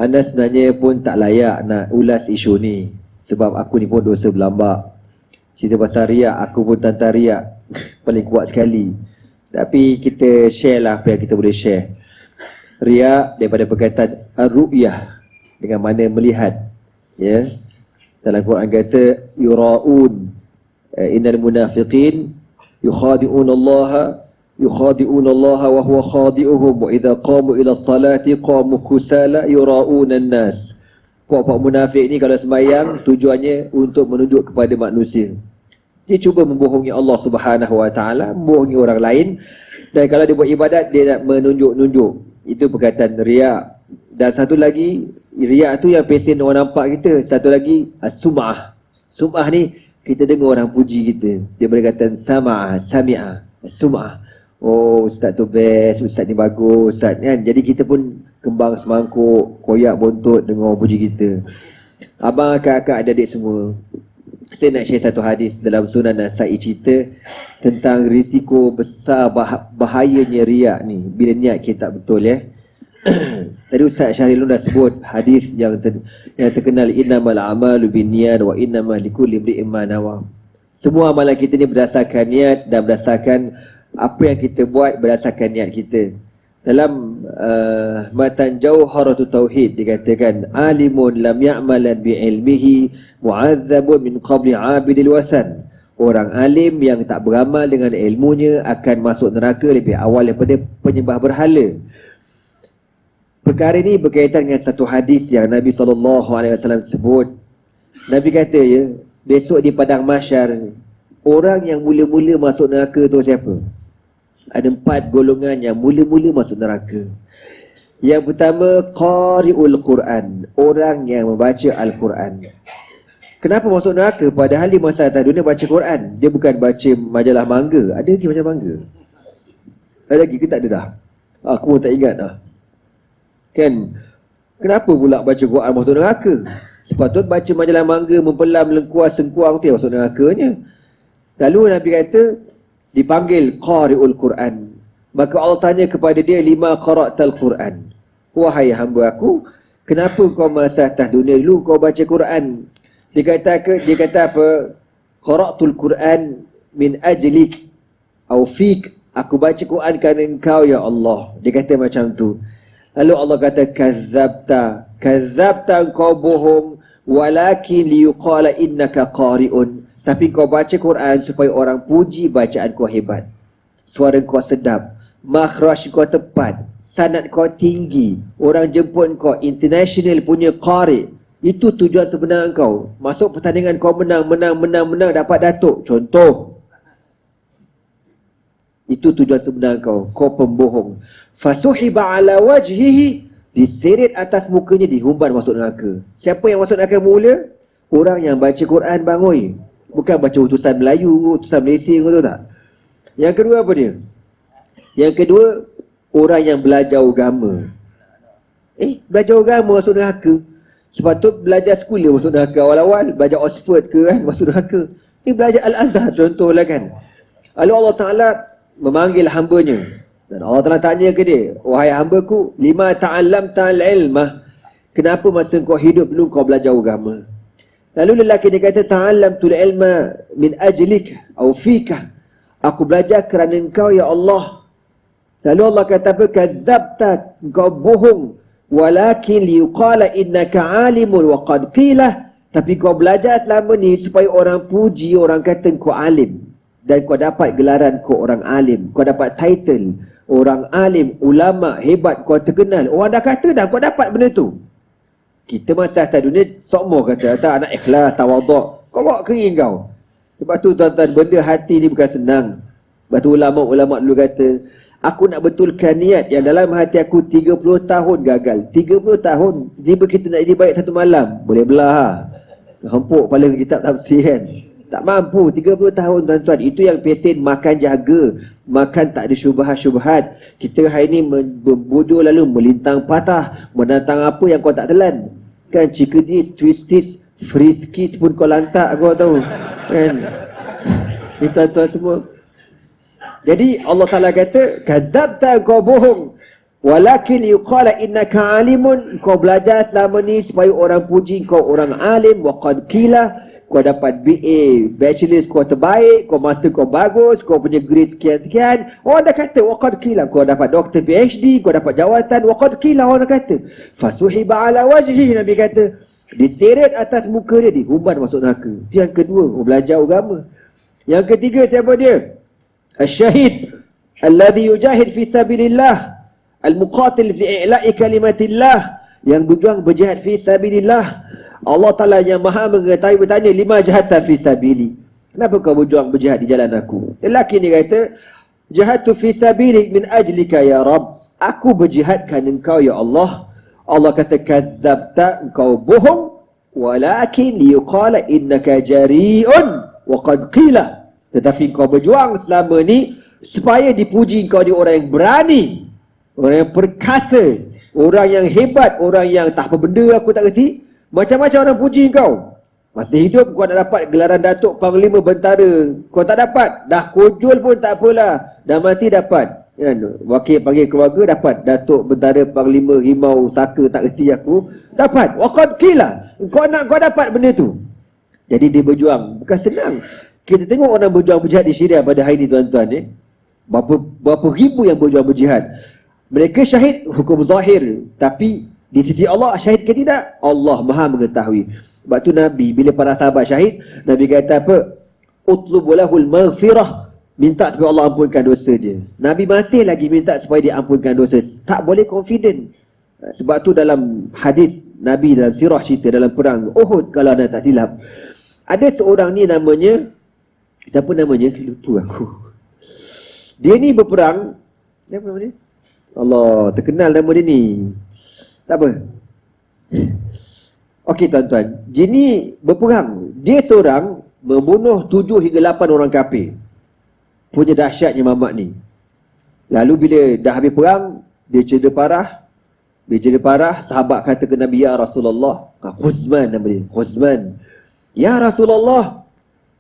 Ana sebenarnya pun tak layak nak ulas isu ni, sebab aku ni pun dosa berlambak. Cerita pasal riak, aku pun tantang riak paling kuat sekali. Tapi kita share lah apa yang kita boleh share. Riak daripada perkataan ar-ru'yah, dengan mana melihat. Ya. Dalam Quran kata yura'un, innal munafiqin yukhadi'un Allah wa huwa khadi'uhum wa idza qamu ila salati qamu kusala yura'una an-nas. Puak-puak munafik ni kalau sembahyang tujuannya untuk menunjuk kepada manusia. Dia cuba membohongi Allah Subhanahu Wa Taala, membohongi orang lain, dan kalau dia buat ibadat dia nak menunjuk-nunjuk. Itu perkataan riak. Dan satu lagi, riak tu yang pesen orang nampak kita. Satu lagi as-sum'ah. Sum'ah ni kita dengar orang puji kita. Dia berkata sama'ah, sami'ah, as-sum'ah. Oh, ustaz tu best, ustaz ni bagus, ustaz kan. Jadi kita pun kembang semangkuk, koyak bontot dengar orang puji kita. Abang, kakak, adik-adik semua, saya nak share satu hadis dalam Sunan Nasa'i, cerita tentang risiko besar bahayanya riak ni bila niat kita tak betul, ya. Tadi Ustaz Syahril dah sebut hadis yang terkenal, innamal a'malu binniyat wa innamal likulli imri'in ma nawa. Semua amalan kita ni berdasarkan niat, dan berdasarkan apa yang kita buat berdasarkan niat kita. Dalam matan Jauharatut Tauhid dikatakan, alimun lam ya'malan bi'ilmihi mu'azzabun min qabli 'abidil wasan. Orang alim yang tak beramal dengan ilmunya akan masuk neraka lebih awal daripada penyembah berhala. Perkara ini berkaitan dengan satu hadis yang Nabi SAW sebut. Nabi kata, ya, besok di padang mahsyar, orang yang mula-mula masuk neraka tu siapa? Ada 4 golongan yang mula-mula masuk neraka. Yang pertama, qari'ul Quran, orang yang membaca Al-Quran. Kenapa masuk neraka? Padahal di masa atas dunia baca Quran. Dia bukan baca majalah mangga. Ada lagi majalah mangga? Ada lagi ke tak ada dah? Aku pun tak ingat dah. Kan? Kenapa pula baca Quran masuk neraka? Sepatut baca majalah mangga, mempelam, lengkuas, sengkuang tu yang masuk nerakanya. Lalu Nabi kata, dipanggil qari'ul Quran. Maka Allah tanya kepada dia, lima qara'tal Quran. Wahai hamba aku, kenapa kau masa atas dunia dulu kau baca Quran? Dia kata apa? Qara'tul Quran min ajlik au fik. Aku baca Quran kerana engkau ya Allah. Dia kata macam tu. Lalu Allah kata, Kazzabta engkau bohong, walakin liyuqala innaka qari'un. Tapi kau baca Quran supaya orang puji bacaan kau hebat, suara kau sedap, makhraj kau tepat, sanad kau tinggi, orang jemput kau international punya qari. Itu tujuan sebenar kau. Masuk pertandingan kau menang, dapat datuk. Contoh. Itu tujuan sebenar kau. Kau pembohong. Fasuhiba ala wajhihi, diseret atas mukanya, dihumban masuk neraka. Siapa yang masuk neraka mula? Orang yang baca Quran bangoi. Bukan baca utusan Melayu, utusan Malaysia, kau tahu tak? Yang kedua apa dia? Yang kedua, orang yang belajar agama. Belajar agama masuk neraka. Sepatut belajar sekolah masuk neraka awal-awal. Belajar Oxford ke kan, masuk neraka. Ni belajar Al-Azhar contohlah kan. Lalu Allah Ta'ala memanggil hambanya. Dan Allah Ta'ala tanya ke dia, wahai hambaku, lima ta'allamta al-ilmah, kenapa masa kau hidup dulu kau belajar agama? Lalu lelaki dia kata, ta'allamtul ilma min ajlik au fika. Aku belajar kerana engkau ya Allah. Lalu Allah kata apa? Kazzabta, engkau bohong. Walakin liyuqala innaka alimun wa qad qila. Tapi kau belajar selama ni supaya orang puji, orang kata kau alim. Dan kau dapat gelaran kau orang alim. Kau dapat title orang alim, ulama, hebat, kau terkenal. Orang dah kata dah kau dapat benda tu. Kita masa atas dunia, sokmo kata, tak nak ikhlas, tawaduk. Kau bawa kering kau. Sebab tu tuan-tuan, benda hati ni bukan senang. Sebab tu ulama' dulu kata, aku nak betulkan niat yang dalam hati aku 30 tahun gagal. 30 tahun. Tiba kita nak jadi baik satu malam. Boleh belah. Hempuk kepala kitab tafsir kan. Tak mampu. 30 tahun tuan-tuan. Itu yang pesen makan jaga. Makan tak ada syubhat-syubhat. Kita hari ni berbodoh lalu melintang patah. Menantang apa yang kau tak telan. Kan cikadis, twistis, friskis pun kau lantak kau tahu. Kan. Ini tuan-tuan semua. Jadi Allah Ta'ala kata, kadzabta, kau bohong. Walakin yuqala innaka alimun, kau belajar selama ni supaya orang puji kau orang alim. Wa qad qila, kau dapat BA, bachelor kau terbaik, kau master kau bagus, kau punya grade sekian-sekian. Orang dah kata wa qad qila, kau dapat doktor PhD, kau dapat jawatan. Wa qad qila, orang dah kata. Fasuhiba ala wajhi, Nabi kata, diseret atas muka dia, dihuban masuk neraka. Itu yang kedua, belajar agama. Yang ketiga siapa dia? Asyahid alladhi yujahid fi sabilillah, al-muqatil fi i'la'i kalimatillah, yang berjuang berjihad fi sabilillah. Allah Ta'ala yang maha mengetahui bertanya, lima jahata fi sabili, kenapa kau berjuang berjihad di jalan aku? Lelaki ni kata, jahadtu fi sabilik min ajlika ya Rabb, aku berjihad kerana engkau ya Allah. Allah kata, kazzabta, engkau bohong, walakin liyuqala innaka jari'un wa qad qila, tetapi kau berjuang selama ni supaya dipuji kau di orang yang berani, orang yang perkasa, orang yang hebat, orang yang tak apa benda aku tak kerti. Macam-macam orang puji kau. Masih hidup kau nak dapat gelaran Datuk Panglima Bentara, kau tak dapat. Dah kojol pun tak apalah, dah mati dapat. Wakil panggil keluarga dapat, Datuk Bentara Panglima Rimau Saka tak kerti aku, dapat. Waqad qila, kau dapat benda tu. Jadi dia berjuang, bukan senang. Kita tengok orang berjuang berjihad di Syria pada hari ni tuan-tuan, berapa ribu yang berjuang berjihad. Mereka syahid hukum zahir, tapi di sisi Allah syahid ke tidak, Allah maha mengetahui. Sebab tu Nabi bila para sahabat syahid, Nabi kata apa? Utlubu lahul maghfirah, minta supaya Allah ampunkan dosa dia. Nabi masih lagi minta supaya dia ampunkan dosa. Tak boleh confident. Sebab tu dalam hadis Nabi dalam sirah cerita dalam perang Uhud, kalau anda tak silap, ada seorang ni namanya, siapa namanya? Lupa aku. Dia ni berperang, apa nama dia? Allah, terkenal nama dia ni. Tak apa. Okey tuan-tuan, dia ni berperang. Dia seorang membunuh 7 hingga 8 orang kafir. Punya dahsyatnya mamat ni. Lalu bila dah habis perang, dia cedera parah. Bila cedera parah, sahabat kata ke Nabi, ya Rasulullah, Khuzman nama dia, Khuzman. Ya Rasulullah,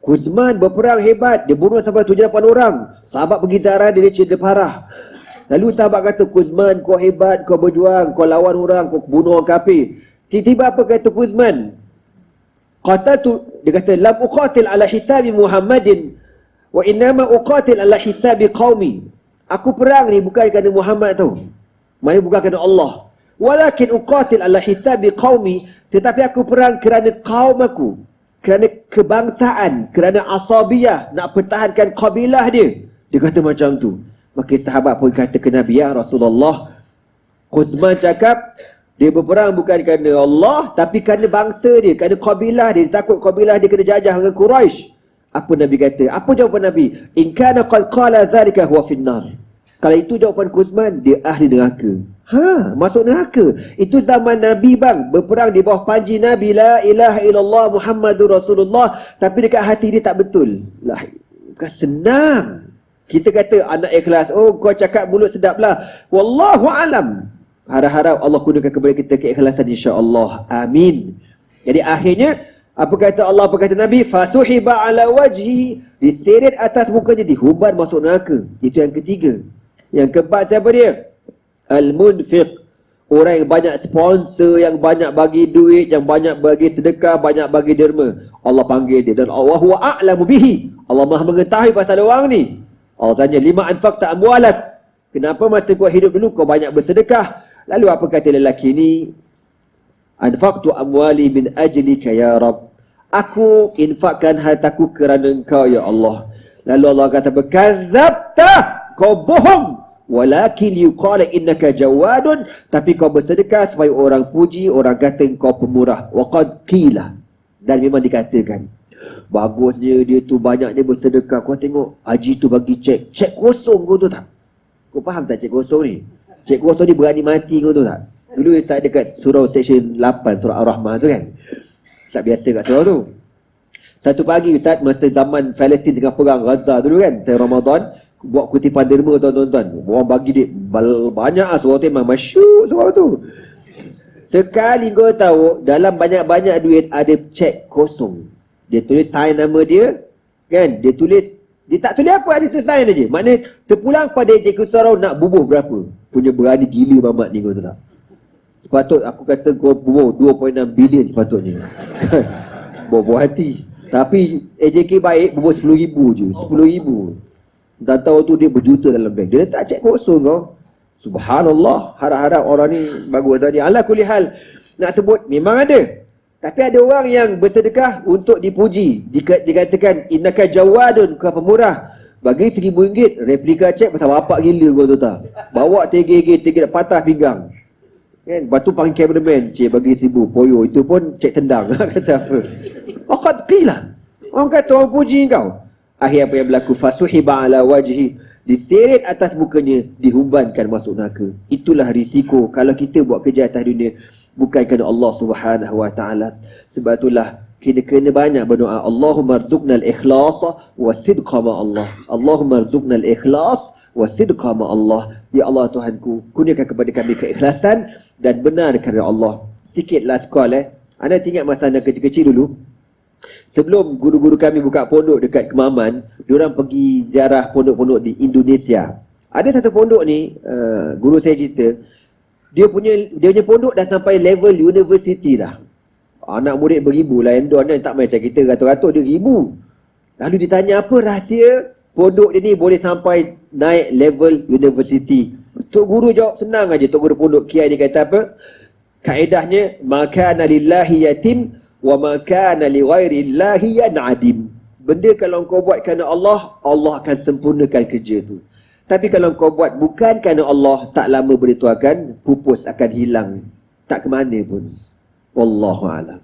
Khuzman berperang hebat, dia bunuh sampai 7-8 orang. Sahabat pergi ziarah dia, cedera parah. Lalu sahabat kata, Khuzman, kau hebat, kau berjuang, kau lawan orang, kau bunuh orang kafir. Tiba-tiba apa kata Khuzman? Dia kata, lam uqatil ala hisabi Muhammadin, wa innama uqatil ala hisabi qaumi. Aku perang ni bukan kerana Muhammad tau, maknanya bukan kerana Allah. Walakin uqatil ala hisabi qaumi, tetapi aku perang kerana kaum aku, kerana kebangsaan, kerana asabiyah, nak pertahankan kabilah dia. Dia kata macam tu. Maka sahabat pun kata ke Nabi, ya Rasulullah, Khuzman cakap dia berperang bukan kerana Allah, tapi kerana bangsa dia, kerana kabilah dia. Dia takut kabilah dia kena jajah dengan Quraisy. Apa Nabi kata? Apa jawapan Nabi? In kana qala zalika huwa finnar. Kalau itu jawapan Khuzman, dia ahli neraka. Masuk neraka. Itu zaman Nabi bang, berperang di bawah panji Nabi, la ilaha illallah Muhammadur Rasulullah, tapi dekat hati dia tak betul. Lah, bukan senang. Kita kata anak ikhlas, oh kau cakap mulut sedap lah, wallahu alam. Harap-harap Allah gunakan kepada kita keikhlasan, insya-Allah. Amin. Jadi akhirnya apa kata Allah, apa kata Nabi? Fasuhiba ala wajhi, diseret atas mukanya, dihuban masuk neraka. Itu yang ketiga. Yang keempat siapa dia? Al-munfiq, orang yang banyak sponsor, yang banyak bagi duit, yang banyak bagi sedekah, banyak bagi derma. Allah panggil dia, dan Allah huwa a'lamu bihi, Allah maha mengetahui pasal orang ni. Allah tanya, lima anfaqta amwalak, kenapa masa kau hidup dulu kau banyak bersedekah? Lalu apa kata lelaki ni? Anfaqtu amwali min ajlika ya Rabb, aku infakkan hartaku kerana engkau ya Allah. Lalu Allah kata, berkazabta, kau bohong. Walakin yuqala innaka jawadun, tapi kau bersedekah supaya orang puji, orang kata engkau pemurah. Waqad qila, dan memang dikatakan. Bagusnya dia tu, banyaknya bersedekah. Kau tengok haji tu bagi cek kosong, kau tu tak? Kau faham tak cek kosong ni? Cek kosong ni berani mati, kau tu tak? Dulu Ustaz dekat surau section 8 surah Ar-Rahman tu kan, Ustaz biasa kat surau tu. Satu pagi Ustaz, masa zaman Palestin tengah perang Gaza dulu kan, tahun Ramadan, buat kutipan derma tuan-tuan. Orang bagi dia banyak lah, surau tu memang masyuk surau tu. Sekali kau tahu, dalam banyak-banyak duit ada cek kosong. Dia tulis sign nama dia kan, dia tulis Dia tak tulis apa, ada selesai je. Maknanya terpulang pada Encik Kusarau nak bubuh berapa. Punya berani gila Mamat ni, kau tahu tak? Sepatut aku kata kau bubuh 2.6 bilion sepatutnya. Buah hati. Tapi AJK baik bubuh 10,000 je. 10,000. Dan tahu tu dia berjuta dalam bank. Dia letak cek kosong kau. Subhanallah. Harap-harap orang ni bagus tadi. Ala kulli hal, nak sebut memang ada. Tapi ada orang yang bersedekah untuk dipuji. Dikatakan innaka jawadun, kau pemurah. Bagi RM1,000 replika cek pasal bapak gila kau tahu tak. Bawa tiga patah pinggang. Kan? Lepas tu panggil cameraman, cik bagi RM1,000 poyo. Itu pun cek tendang. Kata apa? Orang qilah. Orang kata orang puji kau. Akhir apa yang berlaku, fasuhiba ala wajhi, diseret atas mukanya, dihumbankan masuk neraka. Itulah risiko kalau kita buat kerja atas dunia bukan kerana Allah Subhanahu wa taala. Sebab itulah kita kena banyak berdoa, Allahumma rzuqna al-ikhlas wa sidqa ma Allah. Allahumma rzuqna al-ikhlas wa sidqa ma Allah. Ya Allah Tuhanku, kurniakan kepada kami keikhlasan dan benar kerana Allah. Sikit last call Anda ingat masa anda kecil-kecil dulu, sebelum guru-guru kami buka pondok dekat Kemaman, diorang pergi ziarah pondok-pondok di Indonesia. Ada satu pondok ni, guru saya cerita, dia punya pondok dah sampai level university dah. Anak murid beribu lah, endon kan, tak macam kita ratus-ratus, dia ribu. Lalu ditanya apa rahsia pondok dia ni boleh sampai naik level university. Tok Guru jawab senang aja. Tok Guru pondok Kiai ni kata apa? Kaedahnya, makana lillahi yatim wa makana li ghairillahi yan'adim. Benda kalau kau buat kerana Allah, Allah akan sempurnakan kerja tu. Tapi kalau kau buat bukan kerana Allah, tak lama benda tu akan pupus, akan hilang. Tak ke mana pun. Wallahu a'lam.